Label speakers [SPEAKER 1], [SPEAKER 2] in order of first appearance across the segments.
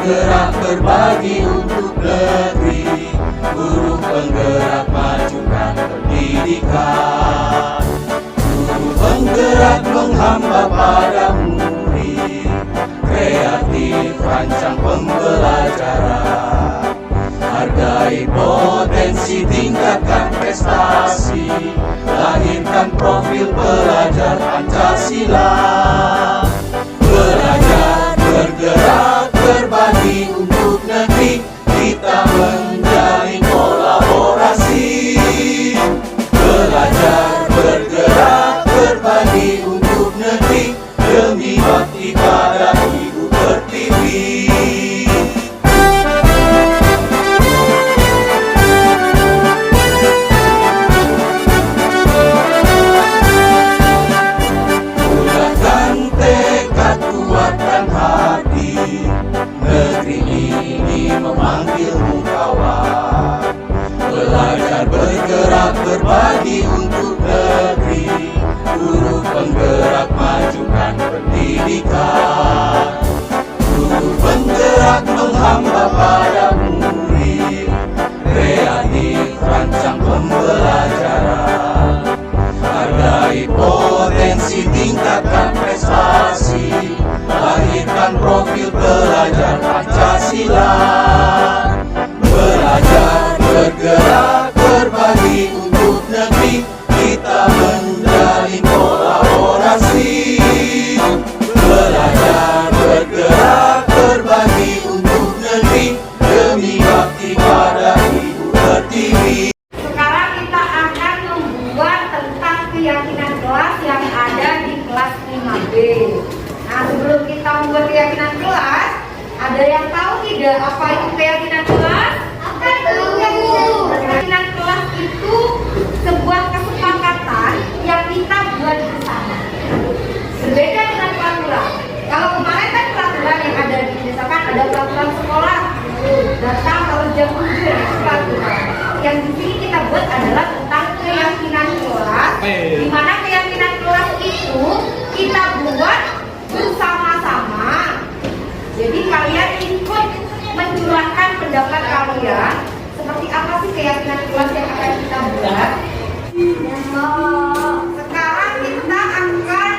[SPEAKER 1] bergerak berbagi untuk negeri, guru penggerak majukan pendidikan. Guru penggerak menghamba pada murid, kreatif rancang pembelajaran. Hargai potensi, tingkatkan prestasi, lahirkan profil pelajar Pancasila. Belajar, bergerak, berbagi untuk negeri, kita menjalin kolaborasi. Belajar, bergerak, berbagi untuk negeri, demi bakti pada Ibu Pertiwi. Negeri ini memanggilmu kawan. Belajar, bergerak, berbagi untuk negeri, guru penggerak majukan pendidikan. Guru penggerak menghamba pada murid, kreatif rancang pembelajaran. Hargai potensi, tingkatkan prestasi, lahirkan profil pelajar Pancasila. Belajar, bergerak, berbagi untuk negeri, kita menjalin kolaborasi. Belajar, bergerak, berbagi untuk negeri, demi bakti pada Ibu Pertiwi.
[SPEAKER 2] Sekarang kita akan membuat tentang keyakinan kelas yang ada di kelas 5B. Nah, sebelum kita membuat keyakinan kelas, ada yang tahu tidak apa itu keyakinan kelas? Apa itu? Keyakinan kelas itu sebuah kesepakatan yang kita buat bersama. Berbeda dengan peraturan. Kalau kemarin kan peraturan yang ada di misalkan ada peraturan sekolah, datang kalau jam 7 itu peraturan. Yang di sini kita buat adalah tentang keyakinan kelas, di mana keyakinan kelas itu kita buat bersama-sama. Jadi kalian ikut mencurahkan pendapat kalian seperti apa sih keyakinan kelas yang akan kita buat. Sekarang kita akan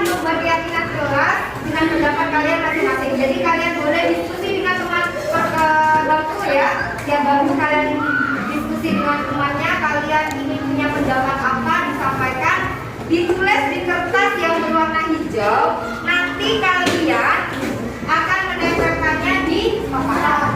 [SPEAKER 2] membuat keyakinan kelas dengan pendapat kalian masing-masing. Jadi kalian boleh diskusi dengan teman baru ya, yang baru kalian diskusi dengan temannya. Kalian ingin punya pendapat apa, disampaikan, ditulis di kertas yang berwarna hijau. Nanti kalian akan menempelkannya di papan.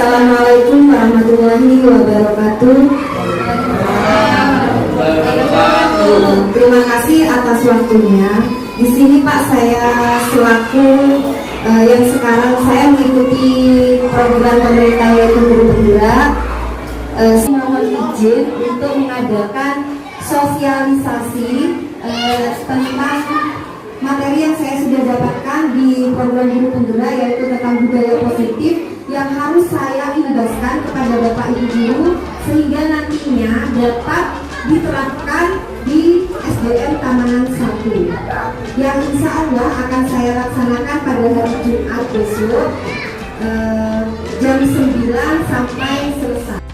[SPEAKER 3] Assalamualaikum warahmatullahi wabarakatuh. Terima kasih atas waktunya. Di sini Pak, saya selaku yang sekarang saya mengikuti program pemerintah yaitu Guru Penggerak. Mohon izin untuk mengadakan sosialisasi tentang materi yang saya sudah dapatkan di program Guru Penggerak, yaitu tentang budaya positif yang harus saya ibaskan kepada Bapak Ibu guru sehingga nantinya dapat diterapkan di SDN Tamanan 1 yang insya Allah akan saya laksanakan pada hari Jumat besok jam 9 sampai selesai.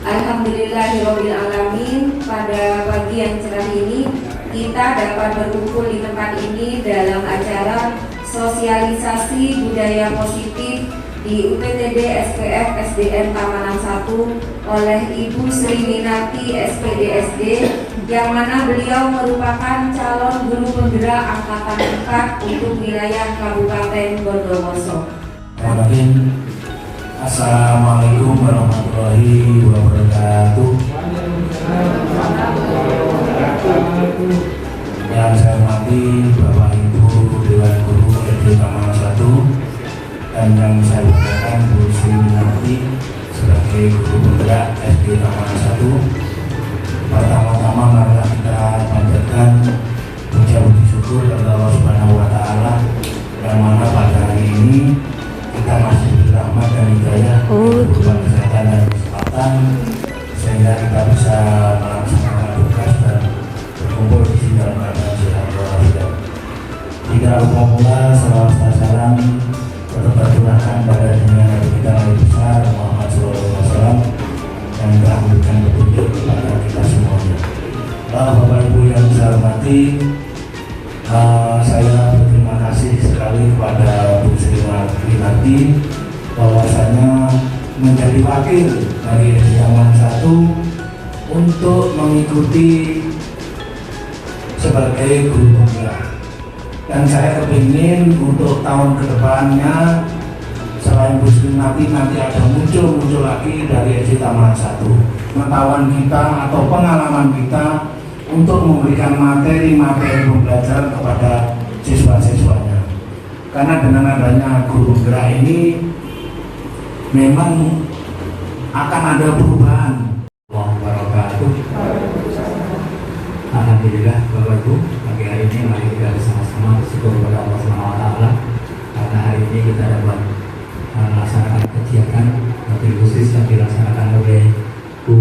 [SPEAKER 2] Alhamdulillahirrahmanirrahim. Pada pagi yang cerah ini kita dapat berkumpul di tempat ini dalam acara sosialisasi budaya positif di UPTD SPF SDN Tamanan 1 oleh Ibu Sri Minarti SPDSD, yang mana beliau merupakan calon guru penggerak angkatan 4 untuk wilayah Kabupaten Bondowoso.
[SPEAKER 4] Assalamualaikum warahmatullahi wabarakatuh. Yang saya hormati Bapak Ibu Dewan Guru SD Tamanan 1 dan yang saya banggakan Bu Sri Minarti sebagai guru penggerak SD Tamanan 1. Pertama-tama marilah kita panjatkan puji syukur kepada Allah Subhanahu wa Ta'ala yang mana pada hari ini kita masih rahmat dan hidayah berupa kesehatan dan kesempatan sehingga kita bisa melaksanakan tugas dan berkumpul di sini dalam keadaan sehat walafiat. Tidak lupa pula salawat salam tetap tercurahkan pada dunia Nabi kita Nabi besar Muhammad SAW yang telah memberikan petunjuk kepada kita semuanya. Bapak Ibu yang saya hormati, saya berterima kasih sekali kepada Bu Sri Minarti bahwasanya menjadi wakil dari Tamanan 1 untuk mengikuti sebagai guru penggerak. Dan saya kepingin untuk tahun kedepannya selain Bu Sri Minarti nanti ada muncul lagi dari SD Tamanan 1 pengetahuan kita atau pengalaman kita untuk memberikan materi-materi pembelajaran kepada siswa-siswanya. Karena dengan adanya guru penggerak ini memang akan ada perubahan. Wabarakatuh. Alhamdulillah Bapak Ibu, pagi hari ini mari kita bersama-sama bersyukur kepada Allah Subhanahu wa Ta'ala karena hari ini kita dapat melaksanakan kegiatan mobil khusus yang dilaksanakan oleh Bu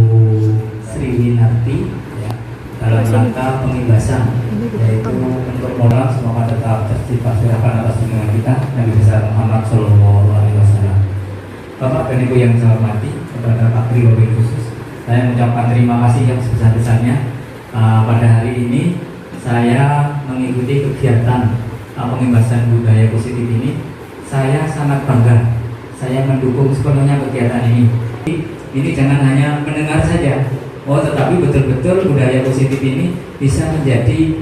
[SPEAKER 4] Sri Minarti ya, dalam rangka pengibasan, yaitu untuk moral semoga tetap terciptakan atas lingkungan kita Nabi besar Muhammad Sallallahu Alaihi Wasallam. Bapak dan Ibu yang saya hormati, kepada Pak Tri Wabil khusus, saya mengucapkan terima kasih yang sebesar-besarnya. Pada hari ini saya mengikuti kegiatan pengibasan budaya positif ini. Saya sangat bangga, saya mendukung sepenuhnya kegiatan ini. Ini jangan hanya mendengar saja, tetapi betul-betul budaya positif ini bisa menjadi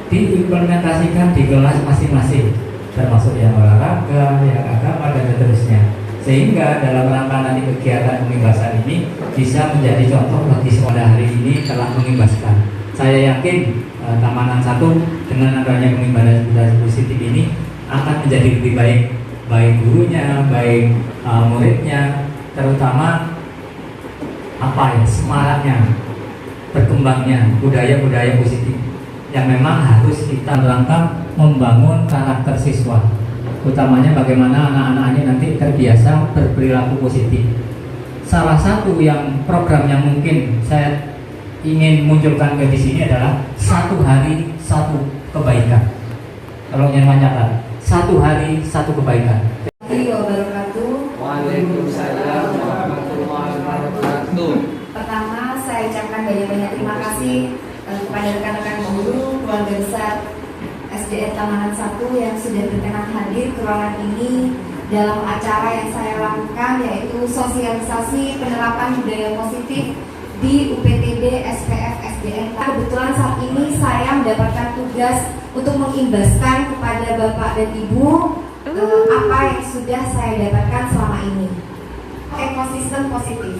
[SPEAKER 4] diimplementasikan di kelas masing-masing, termasuk yang olahraga, yang agama dan seterusnya. Sehingga dalam rangka nanti kegiatan pengibasan ini bisa menjadi contoh bagi sekolah hari ini telah mengibaskan. Saya yakin Tamanan 1 dengan adanya pengibasan budaya positif ini akan menjadi lebih baik, baik gurunya, baik muridnya, terutama semangatnya, berkembangnya budaya-budaya positif yang memang harus kita rangka membangun karakter siswa, utamanya bagaimana anak-anak ini nanti terbiasa berperilaku positif. Salah satu program yang mungkin saya ingin munculkan di sini adalah 1 hari 1 kebaikan. Kalau yang mencatat satu hari satu kebaikan.
[SPEAKER 5] Waalaikumsalam warahmatullahi wabarakatuh.
[SPEAKER 3] Pertama, saya ucapkan banyak-banyak terima kasih kepada rekan-rekan guru, keluarga besar SDN Tamanan 1 yang sudah berkenan hadir ke ruangan ini dalam acara yang saya lakukan, yaitu sosialisasi penerapan budaya positif di UPTD SPF SDN. Kebetulan saat ini saya mendapatkan tugas untuk mengimbaskan kepada Bapak dan Ibu apa yang sudah saya dapatkan selama ini. Ekosistem positif.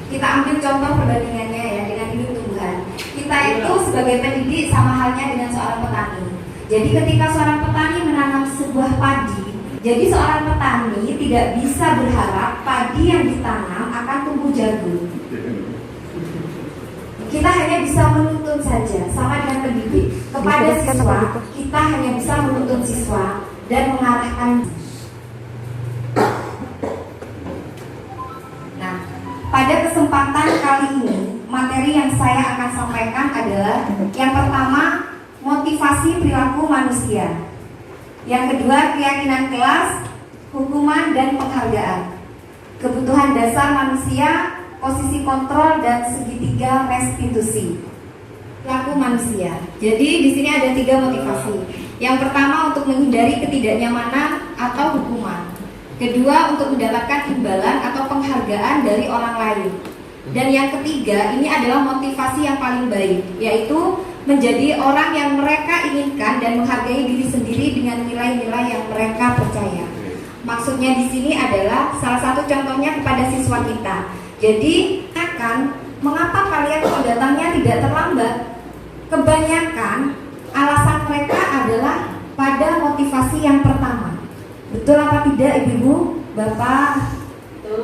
[SPEAKER 3] Kita ambil contoh perbandingannya ya dengan hidup tumbuhan. Kita itu sebagai pendidik sama halnya dengan seorang petani. Jadi ketika seorang petani menanam sebuah padi, jadi seorang petani tidak bisa berharap padi yang ditanam akan tumbuh jagung. Kita hanya bisa menuntun saja, sama dengan pendidik. Kepada siswa, kita hanya bisa menuntun siswa dan mengarahkan. Nah, pada kesempatan kali ini, materi yang saya akan sampaikan adalah yang pertama, motivasi perilaku manusia. Yang kedua, keyakinan kelas, hukuman dan penghargaan. Kebutuhan dasar manusia, posisi kontrol dan segitiga restitusi. Perilaku manusia. Jadi di sini ada 3 motivasi. Yang pertama untuk menghindari ketidaknyamanan atau hukuman. Kedua untuk mendapatkan imbalan atau penghargaan dari orang lain. Dan yang ketiga ini adalah motivasi yang paling baik, yaitu menjadi orang yang mereka inginkan dan menghargai diri sendiri dengan nilai-nilai yang mereka percaya. Maksudnya di sini adalah salah satu contohnya kepada siswa kita. Jadi mengapa kalian kok datangnya tidak terlambat? Kebanyakan alasan mereka adalah pada motivasi yang pertama. Betul apa tidak Ibu, Bapak?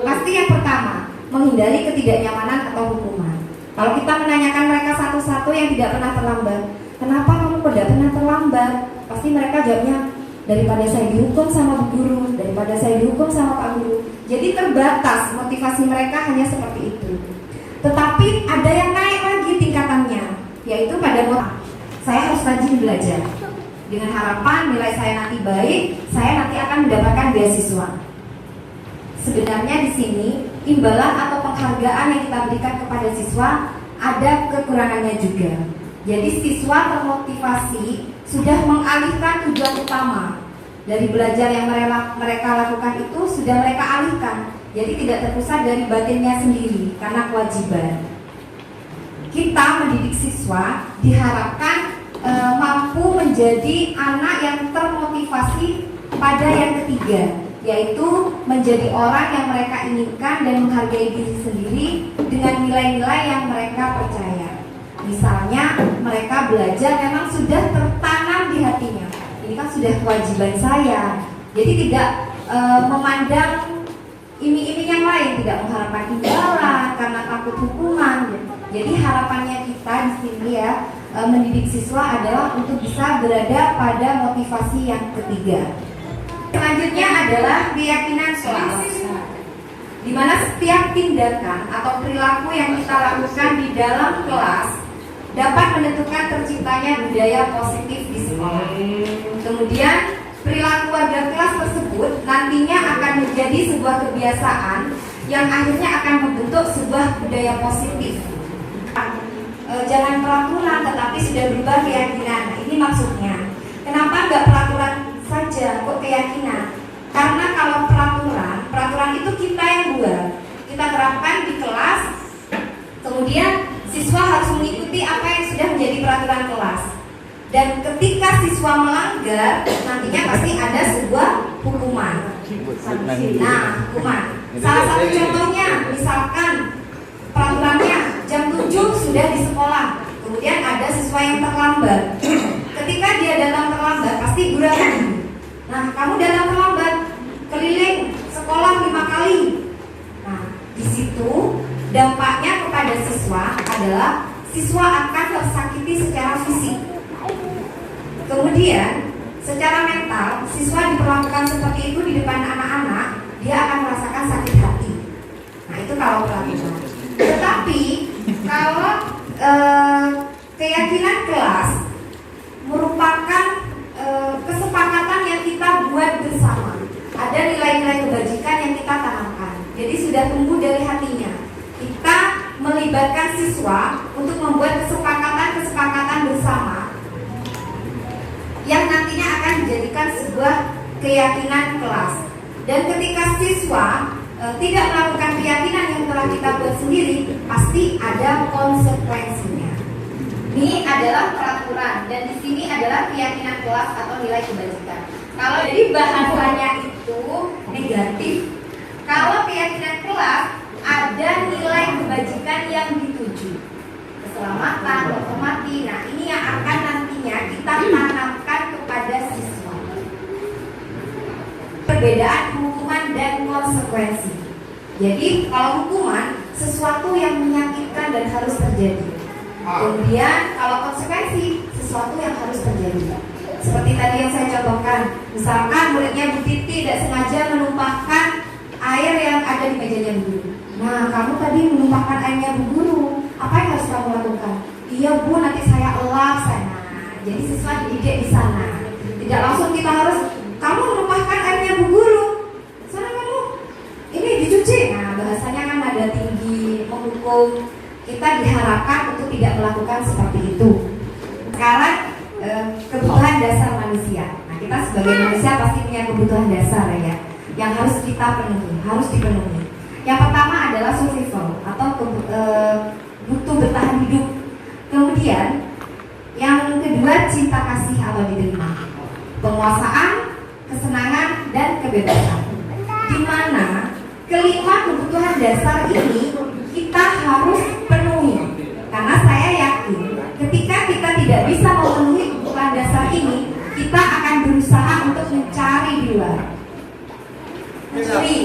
[SPEAKER 3] Pasti yang pertama, menghindari ketidaknyamanan atau hukuman. Kalau kita menanyakan mereka satu-satu yang tidak pernah terlambat, kenapa kamu tidak pernah terlambat? Pasti mereka jawabnya, daripada saya dihukum sama Bu Guru, daripada saya dihukum sama Pak Guru. Jadi terbatas motivasi mereka hanya seperti itu. Tetapi ada yang naik lagi tingkatannya, yaitu pada saya harus rajin belajar. Dengan harapan nilai saya nanti baik, saya nanti akan mendapatkan beasiswa. Sebenarnya di sini imbalan atau penghargaan yang kita berikan kepada siswa ada kekurangannya juga. Jadi siswa termotivasi sudah mengalihkan tujuan utama dari belajar yang mereka lakukan itu sudah mereka alihkan. Jadi tidak terpusat dari batinnya sendiri karena kewajiban. Kita mendidik siswa diharapkan mampu menjadi anak yang termotivasi pada yang ketiga, yaitu menjadi orang yang mereka inginkan dan menghargai diri sendiri dengan nilai-nilai yang mereka percaya. Misalnya mereka belajar memang sudah tertanam di hatinya. Ini kan sudah kewajiban saya. Jadi tidak memandang iming-iming yang lain, tidak mengharapkan imbalan karena takut hukuman. Jadi harapannya kita di sini ya mendidik siswa adalah untuk bisa berada pada motivasi yang ketiga. Selanjutnya adalah keyakinan kelas, di mana setiap tindakan atau perilaku yang kita lakukan di dalam kelas dapat menentukan terciptanya budaya positif di sekolah. Kemudian perilaku warga kelas tersebut nantinya akan menjadi sebuah kebiasaan yang akhirnya akan membentuk sebuah budaya positif. Jangan peraturan tetapi sudah berubah keyakinan. Nah, ini maksudnya. Kenapa nggak peraturan saja, kok keyakinan? Karena kalau peraturan itu kita yang buat, kita terapkan di kelas, kemudian siswa harus mengikuti apa yang sudah menjadi peraturan kelas. Dan ketika siswa melanggar, nantinya pasti ada sebuah hukuman. Nah, hukuman. Salah satu contohnya, misalkan peraturannya jam 7 sudah di sekolah, kemudian ada siswa yang terlambat. Ketika dia datang terlambat, pasti guru akan, nah kamu datang terlambat, keliling sekolah 5 kali. Nah, di situ dampaknya kepada siswa adalah siswa akan tersakiti secara fisik. Kemudian secara mental, siswa diperlakukan seperti itu di depan anak-anak, dia akan merasakan sakit hati. Nah, itu kalau peraturan. Tetapi kalau keyakinan kelas merupakan kesepakatan yang kita buat
[SPEAKER 2] siswa untuk membuat kesepakatan bersama yang nantinya akan dijadikan sebuah keyakinan kelas. Dan ketika siswa tidak melakukan keyakinan yang telah kita buat sendiri, pasti ada konsekuensinya. Ini adalah peraturan dan di sini adalah keyakinan kelas atau nilai kebajikan. Kalau jadi bahasanya itu negatif, kalau keyakinan kelas ada nilai kebajikan yang dituju, keselamatan, hormati. Nah, ini yang akan nantinya kita tanamkan kepada siswa. Perbedaan hukuman dan konsekuensi. Jadi kalau hukuman sesuatu yang menyakitkan dan harus terjadi. Kemudian kalau konsekuensi sesuatu yang harus terjadi. Seperti tadi yang saya contohkan, misalkan muridnya Bu Titi tidak sengaja menumpahkan air yang ada di mejanya Bu Guru. Nah, kamu tadi menumpahkan airnya Bu Guru, apa yang harus kamu lakukan? Iya Bu, nanti saya elap sana. Jadi siswa dididik di sana. Tidak langsung kita harus, kamu menumpahkan airnya Bu Guru, sana kamu ini dicuci. Nah, bahasanya kan ada tinggi, menghukum. Kita diharapkan untuk tidak melakukan seperti itu. Sekarang kebutuhan dasar manusia. Nah, kita sebagai manusia pasti punya kebutuhan dasar ya, yang harus kita penuhi, harus dipenuhi. Yang pertama adalah survival atau butuh bertahan hidup. Kemudian yang kedua cinta kasih atau diterima, penguasaan, kesenangan dan kebebasan. Di mana kelima kebutuhan dasar ini kita harus penuhi. Karena saya yakin ketika kita tidak bisa memenuhi kebutuhan dasar ini, kita akan berusaha untuk mencari di luar. Mencuri.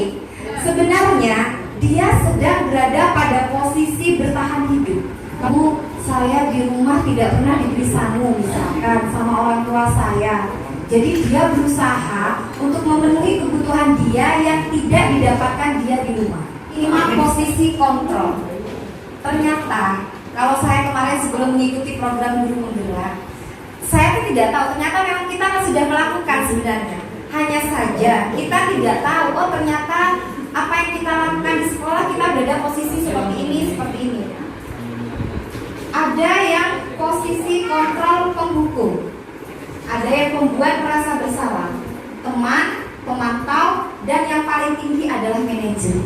[SPEAKER 2] Sebenarnya dia sedang berada pada posisi bertahan hidup. Bu, saya di rumah tidak pernah diberi sangu misalkan sama orang tua saya. Jadi dia berusaha untuk memenuhi kebutuhan dia yang tidak didapatkan dia di rumah. Ini posisi kontrol. Ternyata kalau saya kemarin sebelum mengikuti program guru penggerak, saya tidak tahu ternyata memang kita sudah melakukan sebenarnya. Hanya saja kita tidak tahu, oh ternyata apa yang kita lakukan di sekolah kita berada posisi seperti ini. Ada yang posisi kontrol penghukum, ada yang pembuat merasa bersalah, teman, pemantau, dan yang paling tinggi adalah manajer.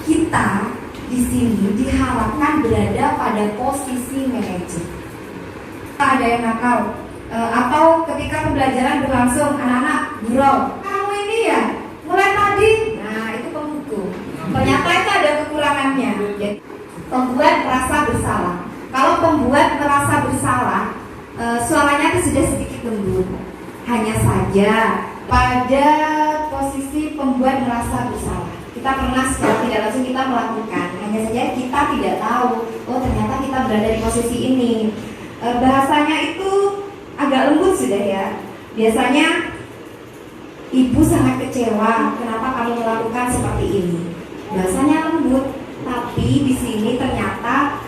[SPEAKER 2] Kita di sini diharapkan berada pada posisi manajer. Ada yang nakal, atau ketika pembelajaran berlangsung anak-anak gurau, kamu ini ya mulai tadi, nah itu penghukum. Ternyata itu ada kekurangannya. Jadi, pembuat merasa bersalah. Kalau pembuat merasa bersalah, suaranya itu sudah sedikit lembut. Hanya saja pada posisi pembuat merasa bersalah, kita pernah secara tidak langsung kita melakukan. Hanya saja kita tidak tahu, oh ternyata kita berada di posisi ini. Bahasanya itu agak lembut sudah ya. Biasanya ibu sangat kecewa, kenapa kamu melakukan seperti ini. Bahasanya lembut, tapi di sini ternyata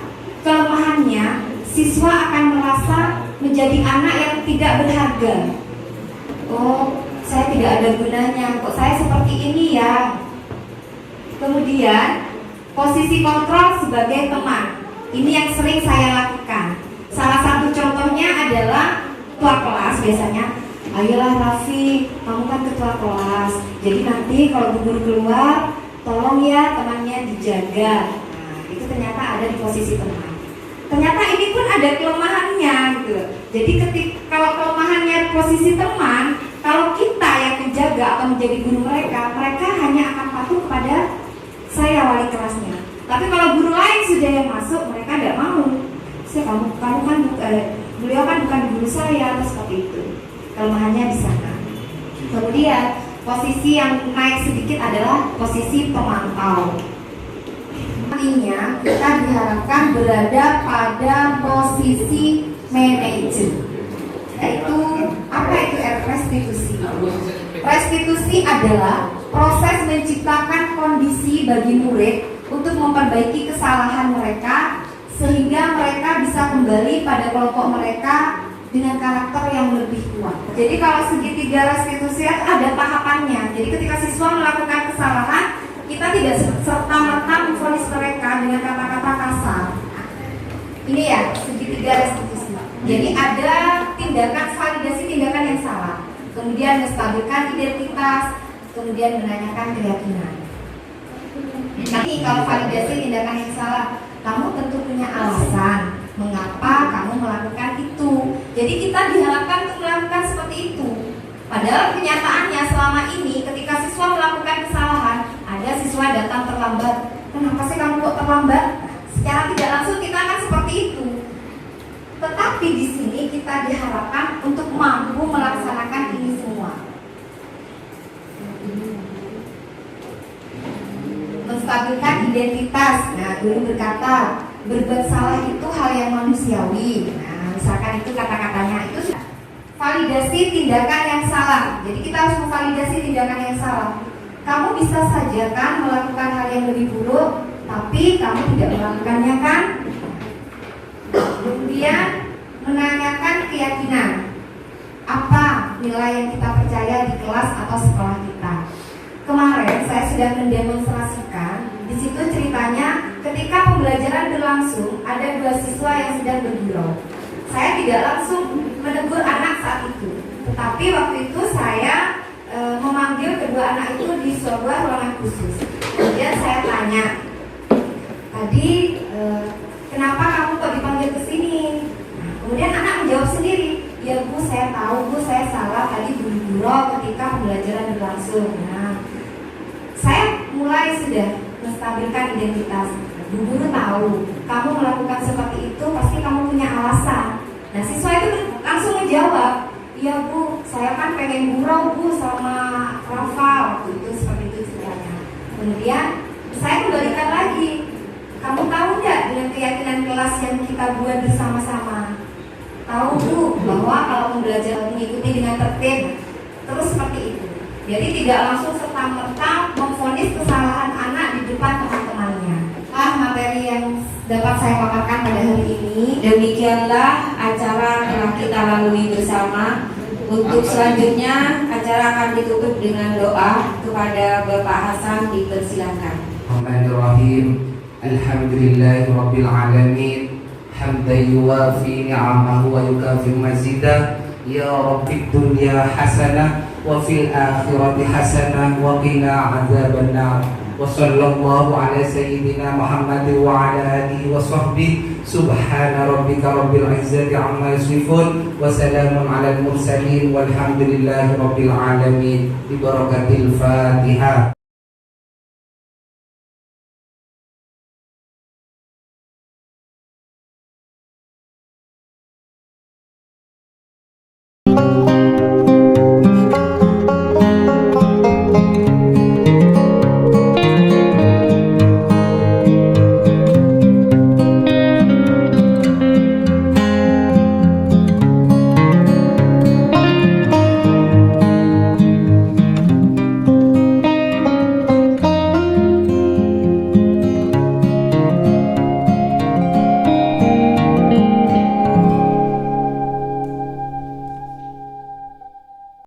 [SPEAKER 2] kelemahannya siswa akan merasa menjadi anak yang tidak berharga. Oh, saya tidak ada gunanya, kok saya seperti ini ya. Kemudian posisi kontrol sebagai teman, ini yang sering saya lakukan. Salah satu contohnya adalah ketua kelas biasanya, ayolah Raffi, kamu kan ketua kelas, jadi nanti kalau guru keluar, tolong ya temannya dijaga. Nah, itu ternyata ada di posisi teman. Ternyata ini pun ada kelemahannya gitu. Jadi kalau kelemahannya posisi teman, kalau kita yang menjaga atau menjadi guru mereka hanya akan patuh kepada saya wali kelasnya. Tapi kalau guru lain sudah yang masuk, mereka tidak mau. Kamu kan beliau kan bukan guru saya atau seperti itu. Kelemahannya di sana. Kemudian posisi yang naik sedikit adalah posisi pemantau. Artinya kita diharapkan berada pada posisi manajer. Yaitu apa itu restitusi? Restitusi adalah proses menciptakan kondisi bagi murid untuk memperbaiki kesalahan mereka sehingga mereka bisa kembali pada kelompok mereka dengan karakter yang lebih kuat. Jadi kalau segitiga restitusi ada tahapannya. Jadi ketika siswa melakukan kesalahan, kita tidak serta-merta memvonis mereka dengan kata-kata kasar. Ini ya segitiga restitusi. Jadi ada tindakan validasi tindakan yang salah, kemudian menstabilkan identitas, kemudian menanyakan keyakinan. Nanti kalau validasi tindakan yang salah, kamu tentu punya alasan mengapa kamu melakukan itu. Jadi kita diharapkan untuk melakukan seperti itu. Padahal kenyataannya selama ini ketika siswa melakukan kesalahan, ada siswa datang terlambat. Kenapa sih kamu kok terlambat? Secara tidak langsung kita akan seperti itu. Tetapi di sini kita diharapkan untuk mampu melaksanakan ini semua. Menstabilkan identitas. Nah, guru berkata, berbuat salah itu hal yang manusiawi. Nah, misalkan itu kata-katanya itu validasi tindakan yang salah. Jadi kita harus memvalidasi tindakan yang salah. Kamu bisa saja kan melakukan hal yang lebih buruk, tapi kamu tidak melakukannya kan? Kemudian menanyakan keyakinan. Apa nilai yang kita percaya di kelas atau sekolah kita? Kemarin saya sudah mendemonstrasikan. Di situ ceritanya ketika pembelajaran berlangsung, ada 2 siswa yang sedang bergurau. Saya tidak langsung menegur anak saat itu, tetapi waktu itu saya memanggil kedua anak itu di sebuah ruangan khusus. Kemudian saya tanya, tadi kenapa kamu kok dipanggil ke sini? Nah, kemudian anak menjawab sendiri, ya Bu, saya tahu Bu, saya salah tadi buru-buru ketika pembelajaran berlangsung. Nah, saya mulai sudah menstabilkan identitas. Bu guru tahu kamu melakukan seperti itu pasti kamu punya alasan. Nah, siswa itu langsung menjawab, iya Bu, saya kan pengen gurau Bu sama Rafa waktu itu, seperti itu ceritanya. Kemudian saya kembalikan lagi, kamu tahu nggak dengan keyakinan kelas yang kita buat bersama-sama? Tahu Bu bahwa kalau pembelajaran mengikuti dengan tertib, terus seperti itu. Jadi tidak langsung serta-merta memvonis kesalahan anak di depan teman-temannya. Materi yang dapat saya paparkan pada hari ini.
[SPEAKER 3] Demikianlah acara telah kita lalui bersama. Untuk selanjutnya acara akan ditutup dengan doa. Kepada Bapak Hasan dipersilakan.
[SPEAKER 5] Bismillahirrahmanirrahim. Alhamdulillahirabbil alamin. Hamdan yuwafi ni'amahu wa yukafi mazidah. Ya Rabbid dunya hasanah wa fil akhirati hasanah wa qina adzabannar. Wa sallallahu ala sayyidina Muhammad wa ala alihi wa sahbihi. Subhana rabbika rabbil izzati amma yasifun wa salamun alal mursalin walhamdulillahi rabbil alamin. Bi barakatil Fatihah.